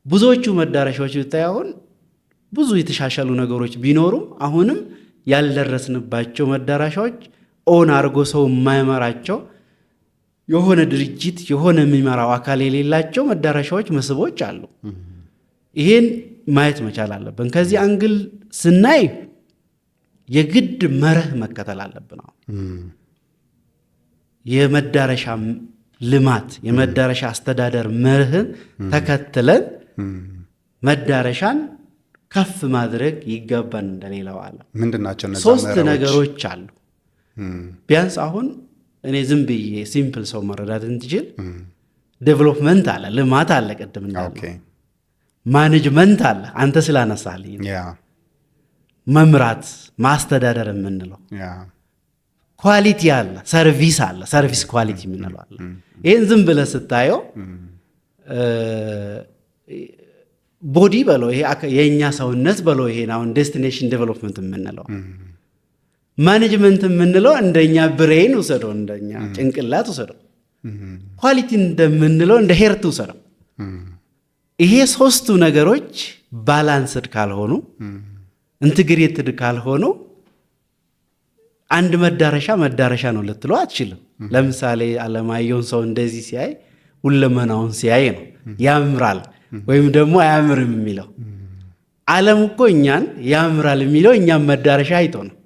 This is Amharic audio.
ብዙዎቹ መዳረሻዎች ብታዩን ብዙ የተሻሻሉ ነገሮች ቢኖሩም አሁንም ያልደረስንባቸው መዳረሻዎች ኦን አድርጎ ሰው የማይመራቸው የሆነ ድርጅት የሆነ የሚመራው አካል የሌላቸው መዳረሻዎች መስህቦች አሉ። ይሄን ማየት መቻል አለብን። ከዚህ አንግል ስናይ የግድ መርህ መከተል አለብን። የመዳረሻ ልማት የመዳረሻ አስተዳደር መርህን ተከትለን መዳረሻን ከፍ ማድረግ ይገባን። እንደሌላው ዓለም ምንድናቸው እነዛ ሶስት ነገሮች አሉ። ቢያንስ አሁን እኔ ዝም ብዬ ሲምፕል ሰው መረዳት እንድችል ዴቨሎፕመንት አለ፣ ልማት አለ፣ ቅድም እንዳልነው ማኔጅመንት አለ። አንተ ስላነሳልኝ መምራት ማስተዳደር የምንለው ኳሊቲ አለ፣ ሰርቪስ አለ፣ ሰርቪስ ኳሊቲ የምንለው አለ። ይህን ዝም ብለህ ስታየው ቦዲ በለው ይሄ የእኛ ሰውነት በለው ይሄን አሁን ዴስቲኔሽን ዴቨሎፕመንት የምንለው ማኔጅመንት የምንለው እንደኛ ብሬን ውሰደው፣ እንደኛ ጭንቅላት ውሰደው፣ ኳሊቲ እንደምንለው እንደ ሄርት ውሰደው። ይሄ ሶስቱ ነገሮች ባላንስድ ካልሆኑ ኢንትግሬትድ ካልሆኑ አንድ መዳረሻ ነው ልትለው አትችልም። ለምሳሌ አለማየሁን ሰው እንደዚህ ሲያይ ሁለመናውን ሲያይ ነው ያምራል ወይም ደግሞ አያምርም የሚለው። ዓለም እኮ እኛን ያምራል የሚለው እኛም መዳረሻ አይቶ ነው።